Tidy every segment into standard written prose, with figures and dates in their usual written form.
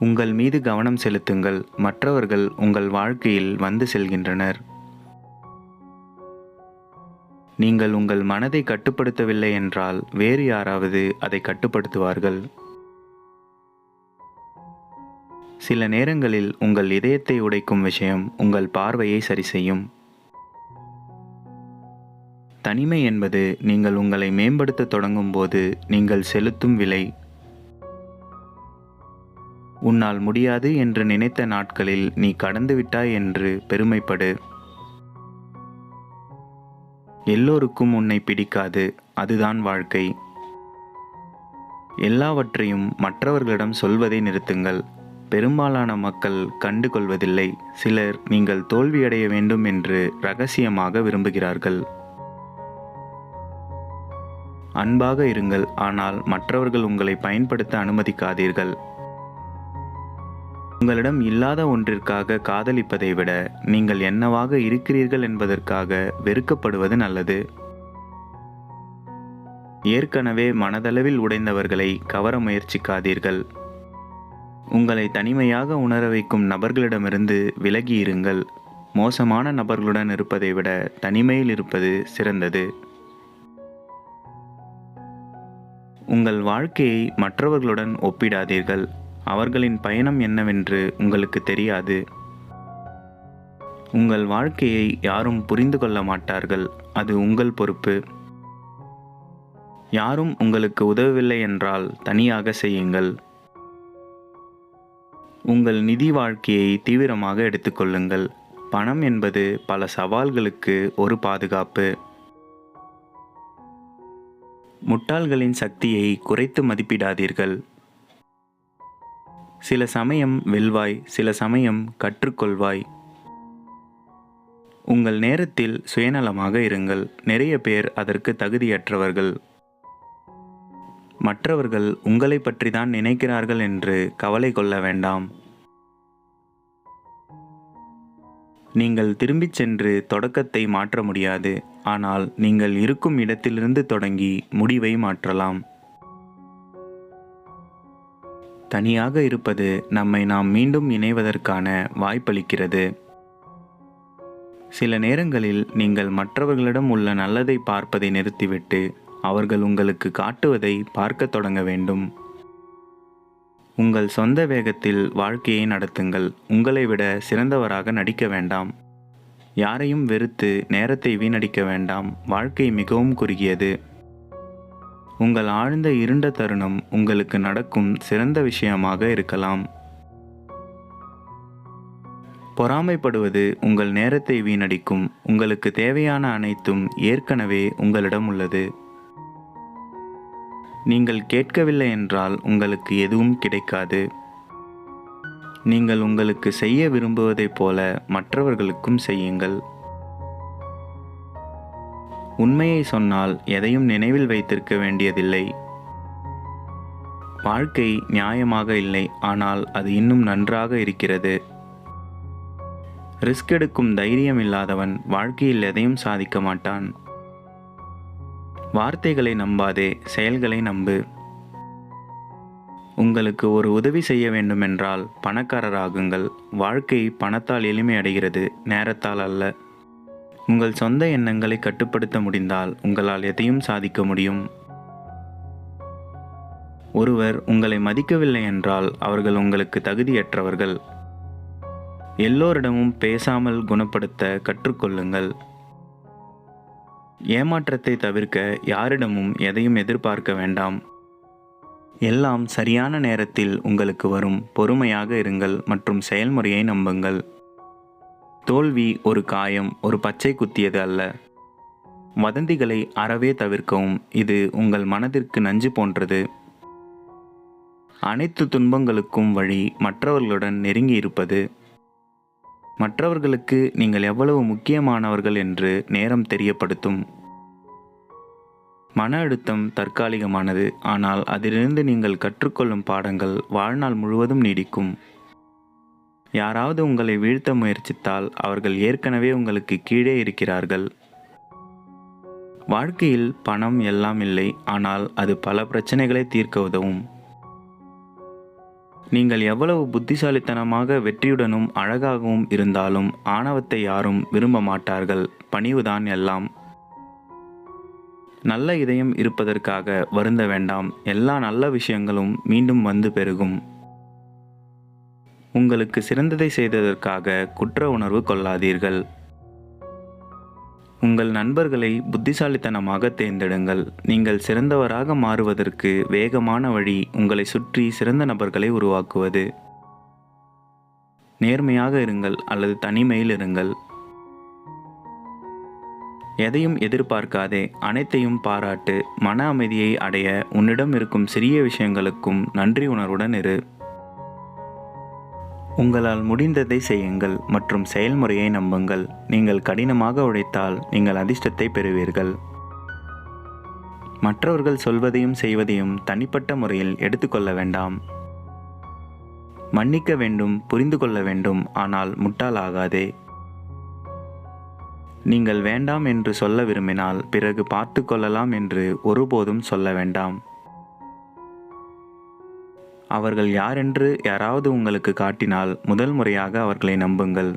உங்கள் மீது கவனம் செலுத்துங்கள். மற்றவர்கள் உங்கள் வாழ்க்கையில் வந்து செல்கின்றனர். நீங்கள் உங்கள் மனதை கட்டுப்படுத்தவில்லை என்றால் வேறு யாராவது அதை கட்டுப்படுத்துவார்கள். சில நேரங்களில் உங்கள் இதயத்தை உடைக்கும் விஷயம் உங்கள் பார்வையை சரிசெய்யும். தனிமை என்பது நீங்கள் உங்களை மேம்படுத்த தொடங்கும் போது நீங்கள் செலுத்தும் விலை. உன்னால் முடியாது என்று நினைத்த நாட்களில் நீ கடந்துவிட்டாய் என்று பெருமைப்படு. எல்லோருக்கும் உன்னை பிடிக்காது, அதுதான் வாழ்க்கை. எல்லாவற்றையும் மற்றவர்களிடம் சொல்வதை நிறுத்துங்கள். பெரும்பாலான மக்கள் கண்டு கொள்வதில்லை. சிலர் நீங்கள் தோல்வியடைய வேண்டும் என்று ரகசியமாக விரும்புகிறார்கள். அன்பாக இருங்கள், ஆனால் மற்றவர்கள் உங்களை பயன்படுத்த அனுமதிக்காதீர்கள். உங்களிடம் இல்லாத ஒன்றிற்காக காதலிப்பதை விட நீங்கள் என்னவாக இருக்கிறீர்கள் என்பதற்காக வெறுக்கப்படுவது நல்லது. ஏற்கனவே மனதளவில் உடைந்தவர்களை கவர முயற்சிக்காதீர்கள். உங்களை தனிமையாக உணர வைக்கும் நபர்களிடமிருந்து விலகி இருங்கள். மோசமான நபர்களுடன் இருப்பதை விட தனிமையில் இருப்பது சிறந்தது. உங்கள் வாழ்க்கையை மற்றவர்களுடன் ஒப்பிடாதீர்கள். அவர்களின் பயணம் என்னவென்று உங்களுக்கு தெரியாது. உங்கள் வாழ்க்கையை யாரும் புரிந்து கொள்ள மாட்டார்கள். அது உங்கள் பொறுப்பு. யாரும் உங்களுக்கு உதவவில்லை என்றால் தனியாக செய்யுங்கள். உங்கள் நிதி வாழ்க்கையை தீவிரமாக எடுத்துக்கொள்ளுங்கள். பணம் என்பது பல சவால்களுக்கு ஒரு பாதுகாப்பு. முட்டாள்களின் சக்தியை குறைத்து மதிப்பிடாதீர்கள். சில சமயம் வெல்வாய், சில சமயம் கற்றுக்கொள்வாய். உங்கள் நேரத்தில் சுயநலமாக இருங்கள். நிறைய பேர் அதற்கு தகுதியற்றவர்கள். மற்றவர்கள் உங்களை பற்றி தான் நினைக்கிறார்கள் என்று கவலை கொள்ள வேண்டாம். நீங்கள் திரும்பிச் சென்று தொடக்கத்தை மாற்ற முடியாது, ஆனால் நீங்கள் இருக்கும் இடத்திலிருந்து தொடங்கி முடிவை மாற்றலாம். தனியாக இருப்பது நம்மை நாம் மீண்டும் இணைவதற்கான வாய்ப்பளிக்கிறது. சில நேரங்களில் நீங்கள் மற்றவர்களிடம் உள்ள நல்லதை பார்ப்பதை நிறுத்திவிட்டு அவர்கள் உங்களுக்கு காட்டுவதை பார்க்கத் தொடங்க வேண்டும். உங்கள் சொந்த வேகத்தில் வாழ்க்கையை நடத்துங்கள். உங்களை விட சிறந்தவராக நடிக்க வேண்டாம். யாரையும் வெறுத்து நேரத்தை வீணடிக்க வேண்டாம். வாழ்க்கை மிகவும் குறுகியது. உங்கள் ஆழ்ந்த இருண்ட தருணம் உங்களுக்கு நடக்கும் சிறந்த விஷயமாக இருக்கலாம். பொறாமைப்படுவது உங்கள் நேரத்தை வீணடிக்கும். உங்களுக்கு தேவையான அனைத்தும் ஏற்கனவே உங்களிடம் உள்ளது. நீங்கள் கேட்கவில்லை என்றால் உங்களுக்கு எதுவும் கிடைக்காது. நீங்கள் உங்களுக்கு செய்ய விரும்புவதைப் போல மற்றவர்களுக்கும் செய்யுங்கள். உண்மையை சொன்னால் எதையும் நினைவில் வைத்திருக்க வேண்டியதில்லை. வாழ்க்கை நியாயமாக இல்லை, ஆனால் அது இன்னும் நன்றாக இருக்கிறது. ரிஸ்க் எடுக்கும் தைரியம் இல்லாதவன் வாழ்க்கையில் எதையும் சாதிக்க மாட்டான். வார்த்தைகளை நம்பாதே, செயல்களை நம்பு. உங்களுக்கு ஒரு உதவி செய்ய வேண்டுமென்றால் பணக்காரராகுங்கள். வாழ்க்கை பணத்தால் எளிமையடைகிறது, நேரத்தால் அல்ல. உங்கள் சொந்த எண்ணங்களை கட்டுப்படுத்த முடிந்தால் உங்களால் எதையும் சாதிக்க முடியும். ஒருவர் உங்களை மதிக்கவில்லை என்றால் அவர்கள் உங்களுக்கு தகுதியற்றவர்கள். எல்லோரிடமும் பேசாமல் குணப்படுத்த கற்றுக்கொள்ளுங்கள். ஏமாற்றத்தை தவிர்க்க யாரிடமும் எதையும் எதிர்பார்க்க வேண்டாம். எல்லாம் சரியான நேரத்தில் உங்களுக்கு வரும். பொறுமையாக இருங்கள் மற்றும் செயல்முறையை நம்புங்கள். தோல்வி ஒரு காயம், ஒரு பச்சை குத்தியது அல்ல. வதந்திகளை அறவே தவிர்க்கவும். இது உங்கள் மனதிற்கு நஞ்சு போன்றது. அனைத்து துன்பங்களுக்கும் வழி மற்றவர்களுடன் நெருங்கி இருப்பது. மற்றவர்களுக்கு நீங்கள் எவ்வளவு முக்கியமானவர்கள் என்று நேரம் தெரியப்படுத்தும். மன அழுத்தம் தற்காலிகமானது, ஆனால் அதிலிருந்து நீங்கள் கற்றுக்கொள்ளும் பாடங்கள் வாழ்நாள் முழுவதும் நீடிக்கும். யாராவது உங்களை வீழ்த்த முயற்சித்தால் அவர்கள் ஏற்கனவே உங்களுக்கு கீழே இருக்கிறார்கள். வாழ்க்கையில் பணம் எல்லாம் இல்லை, ஆனால் அது பல பிரச்சனைகளை தீர்க்க உதவும். நீங்கள் எவ்வளவு புத்திசாலித்தனமாக வெற்றியுடனும் அழகாகவும் இருந்தாலும் ஆணவத்தை யாரும் விரும்ப மாட்டார்கள். பணிவுதான் எல்லாம். நல்ல இதயம் இருப்பதற்காக வருந்த வேண்டாம். எல்லா நல்ல விஷயங்களும் மீண்டும் வந்து பெருகும். உங்களுக்கு சிறந்ததை செய்ததற்காக குற்ற உணர்வு கொள்ளாதீர்கள். உங்கள் நண்பர்களை புத்திசாலித்தனமாக தேர்ந்தெடுங்கள். நீங்கள் சிறந்தவராக மாறுவதற்கு வேகமான வழி உங்களை சுற்றி சிறந்த நபர்களை உருவாக்குவது. நேர்மையாக இருங்கள் அல்லது தனிமையில் இருங்கள். எதையும் எதிர்பார்க்காதே, அனைத்தையும் பாராட்டு. மன அமைதியை அடைய உன்னிடம் இருக்கும் சிறிய விஷயங்களுக்கும் நன்றி உணர்வுடன் இரு. உங்களால் முடிந்ததை செய்யுங்கள் மற்றும் செயல்முறையை நம்புங்கள். நீங்கள் கடினமாக உழைத்தால் நீங்கள் அதிர்ஷ்டத்தை பெறுவீர்கள். மற்றவர்கள் சொல்வதையும் செய்வதையும் தனிப்பட்ட முறையில் எடுத்துக்கொள்ள வேண்டாம். மன்னிக்க வேண்டும், புரிந்து கொள்ள வேண்டும், ஆனால் முட்டாளாகாதே. நீங்கள் வேண்டாம் என்று சொல்ல விரும்பினால் பிறகு பார்த்து கொள்ளலாம் என்று ஒருபோதும் சொல்ல வேண்டாம். அவர்கள் யாரென்று யாராவது உங்களுக்கு காட்டினால் முதல் முறையாக அவர்களை நம்புங்கள்.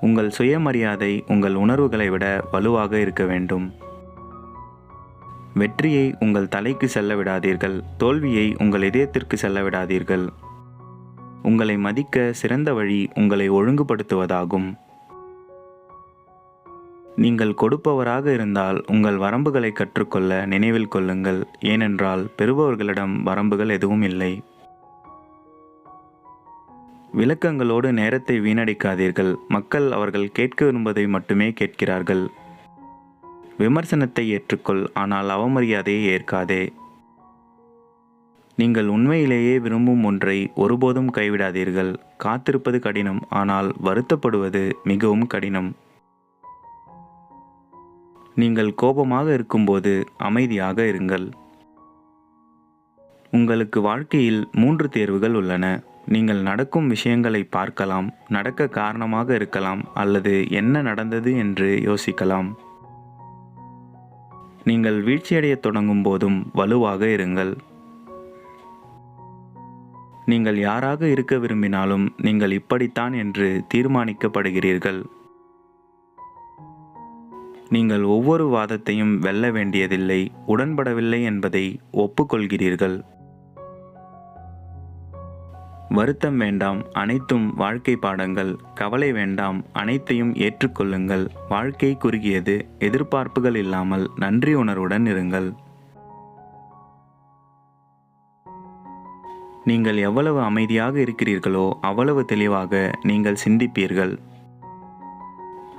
உங்கள் சுயமரியாதை உங்கள் உணர்வுகளை விட வலுவாக இருக்க வேண்டும். வெற்றியை உங்கள் தலைக்கு செல்ல விடாதீர்கள். தோல்வியை உங்கள் இதயத்திற்கு செல்ல விடாதீர்கள். உங்களை மதிக்க சிறந்த வழி உங்களை ஒழுங்குபடுத்துவதாகும். நீங்கள் கொடுப்பவராக இருந்தால் உங்கள் வரம்புகளை கற்றுக்கொள்ள நினைவில் கொள்ளுங்கள். ஏனென்றால் பெறுபவர்களிடம் வரம்புகள் எதுவும் இல்லை. விளக்கங்களோடு நேரத்தை வீணடிக்காதீர்கள். மக்கள் அவர்கள் கேட்க விரும்புவதை மட்டுமே கேட்கிறார்கள். விமர்சனத்தை ஏற்றுக்கொள், ஆனால் அவமரியாதையை ஏற்காதே. நீங்கள் உண்மையிலேயே விரும்பும் ஒன்றை ஒருபோதும் கைவிடாதீர்கள். காத்திருப்பது கடினம், ஆனால் வருத்தப்படுவது மிகவும் கடினம். நீங்கள் கோபமாக இருக்கும்போது அமைதியாக இருங்கள். உங்களுக்கு வாழ்க்கையில் 3 தேர்வுகள் உள்ளன. நீங்கள் நடக்கும் விஷயங்களை பார்க்கலாம், நடக்க காரணமாக இருக்கலாம், அல்லது என்ன நடந்தது என்று யோசிக்கலாம். நீங்கள் வீழ்ச்சியடையத் தொடங்கும் போதும் வலுவாக இருங்கள். நீங்கள் யாராக இருக்க விரும்பினாலும் நீங்கள் இப்படித்தான் என்று தீர்மானிக்கப்படுகிறீர்கள். நீங்கள் ஒவ்வொரு வாதத்தையும் வெல்ல வேண்டியதில்லை. உடன்படவில்லை என்பதை ஒப்புக்கொள்கிறீர்கள். வருத்தம் வேண்டாம், அனைத்தும் வாழ்க்கை பாடங்கள். கவலை வேண்டாம், அனைத்தையும் ஏற்றுக்கொள்ளுங்கள். வாழ்க்கை குறுகியது. எதிர்பார்ப்புகள் இல்லாமல் நன்றி உணர்வுடன் இருங்கள். நீங்கள் எவ்வளவு அமைதியாக இருக்கிறீர்களோ அவ்வளவு தெளிவாக நீங்கள் சிந்திப்பீர்கள்.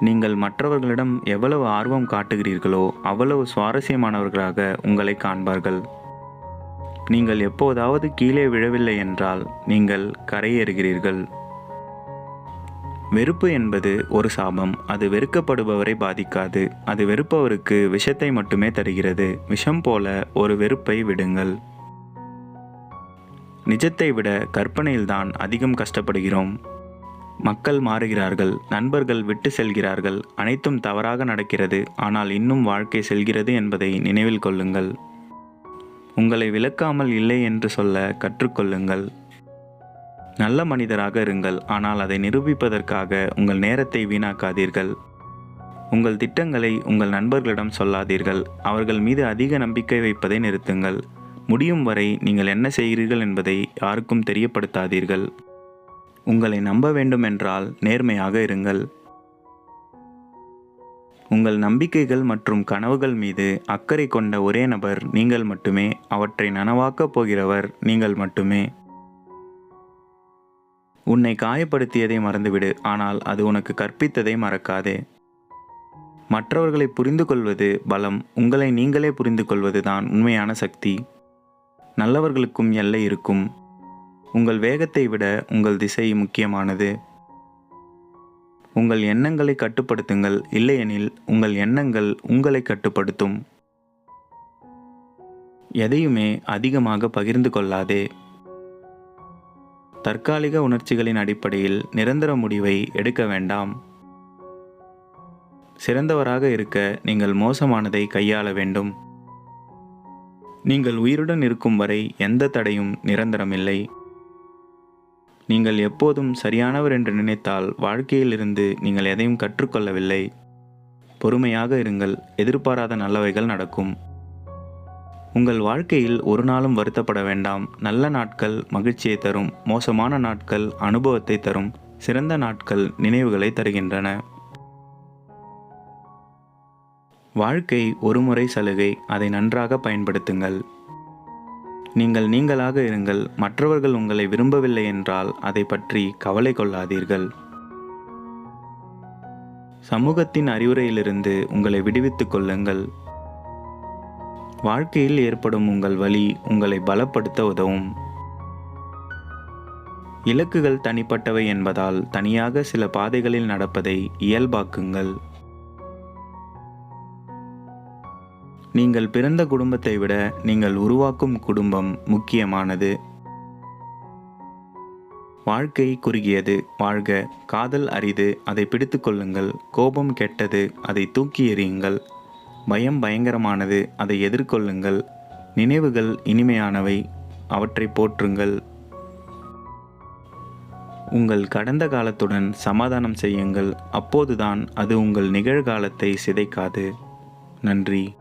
நீங்கள் மற்றவர்களிடம் எவ்வளவு ஆர்வம் காட்டுகிறீர்களோ அவ்வளவு சுவாரஸ்யமானவர்களாக உங்களை காண்பார்கள். நீங்கள் எப்போதாவது கீழே விழவில்லை என்றால் நீங்கள் கரையேறுகிறீர்கள். வெறுப்பு என்பது ஒரு சாபம். அது வெறுக்கப்படுபவரை பாதிக்காது. அது வெறுப்பவருக்கு விஷத்தை மட்டுமே தருகிறது. விஷம் போல ஒரு வெறுப்பை விடுங்கள். நிஜத்தை விட கற்பனையில்தான் அதிகம் கஷ்டப்படுகிறோம். மக்கள் மாறுகிறார்கள், நண்பர்கள் விட்டு செல்கிறார்கள், அனைத்தும் தவறாக நடக்கிறது. ஆனால் இன்னும் வாழ்க்கை செல்கிறது என்பதை நினைவில் கொள்ளுங்கள். உங்களை விலக்காமல் இல்லை என்று சொல்ல கற்றுக்கொள்ளுங்கள். நல்ல மனிதராக இருங்கள், ஆனால் அதை நிரூபிப்பதற்காக உங்கள் நேரத்தை வீணாக்காதீர்கள். உங்கள் திட்டங்களை உங்கள் நண்பர்களிடம் சொல்லாதீர்கள். அவர்கள் மீது அதிக நம்பிக்கை வைப்பதை நிறுத்துங்கள். முடியும் வரை நீங்கள் என்ன செய்கிறீர்கள் என்பதை யாருக்கும் தெரியப்படுத்தாதீர்கள். உங்களை நம்ப வேண்டுமென்றால் நேர்மையாக இருங்கள். உங்கள் நம்பிக்கைகள் மற்றும் கனவுகள் மீது அக்கறை கொண்ட ஒரே நபர் நீங்கள் மட்டுமே. அவற்றை நனவாக்கப் போகிறவர் நீங்கள் மட்டுமே. உன்னை காயப்படுத்தியதை மறந்துவிடு, ஆனால் அது உனக்கு கற்பித்ததை மறக்காதே. மற்றவர்களை புரிந்து கொள்வது பலம். உங்களை நீங்களே புரிந்து கொள்வதுதான் உண்மையான சக்தி. நல்லவர்களுக்கும் எல்லை இருக்கும். உங்கள் வேகத்தை விட உங்கள் திசை முக்கியமானது. உங்கள் எண்ணங்களை கட்டுப்படுத்துங்கள், இல்லையெனில் உங்கள் எண்ணங்கள் உங்களை கட்டுப்படுத்தும். எதையுமே அதிகமாக பகிர்ந்து கொள்ளாதே. தற்காலிக உணர்ச்சிகளின் அடிப்படையில் நிரந்தர முடிவை எடுக்க வேண்டாம். சிறந்தவராக இருக்க நீங்கள் மோசமானதை கையாள வேண்டும். நீங்கள் உயிருடன் இருக்கும் வரை எந்த தடையும் நிரந்தரமில்லை. நீங்கள் எப்போதும் சரியானவர் என்று நினைத்தால் வாழ்க்கையிலிருந்து நீங்கள் எதையும் கற்றுக்கொள்ளவில்லை. பொறுமையாக இருங்கள், எதிர்பாராத நல்லவைகள் நடக்கும். உங்கள் வாழ்க்கையில் ஒரு நாளும் வருத்தப்பட வேண்டாம். நல்ல நாட்கள் மகிழ்ச்சியை தரும், மோசமான நாட்கள் அனுபவத்தை தரும், சிறந்த நாட்கள் நினைவுகளை தருகின்றன. வாழ்க்கை ஒரு முறை சலுகை, அதை நன்றாக பயன்படுத்துங்கள். நீங்கள் நீங்களாக இருங்கள். மற்றவர்கள் உங்களை விரும்பவில்லை என்றால் அதை பற்றி கவலை கொள்ளாதீர்கள். சமூகத்தின் அறிவுரையிலிருந்து உங்களை விடுவித்துக் கொள்ளுங்கள். வாழ்க்கையில் ஏற்படும் உங்கள் வலி உங்களை பலப்படுத்த உதவும். இலக்குகள் தனிப்பட்டவை என்பதால் தனியாக சில பாதைகளில் நடப்பதை இயல்பாக்குங்கள். நீங்கள் பிறந்த குடும்பத்தை விட நீங்கள் உருவாக்கும் குடும்பம் முக்கியமானது. வாழ்க்கை குறுகியது, வாழ்க. காதல் அரிது, அதை பிடித்து கொள்ளுங்கள். கோபம் கெட்டது, அதை தூக்கி எறியுங்கள். பயம் பயங்கரமானது, அதை எதிர்கொள்ளுங்கள். நினைவுகள் இனிமையானவை, அவற்றை போற்றுங்கள். உங்கள் கடந்த காலத்துடன் சமாதானம் செய்யுங்கள். அப்போதுதான் அது உங்கள் நிகழ்காலத்தை சிதைக்காது. நன்றி.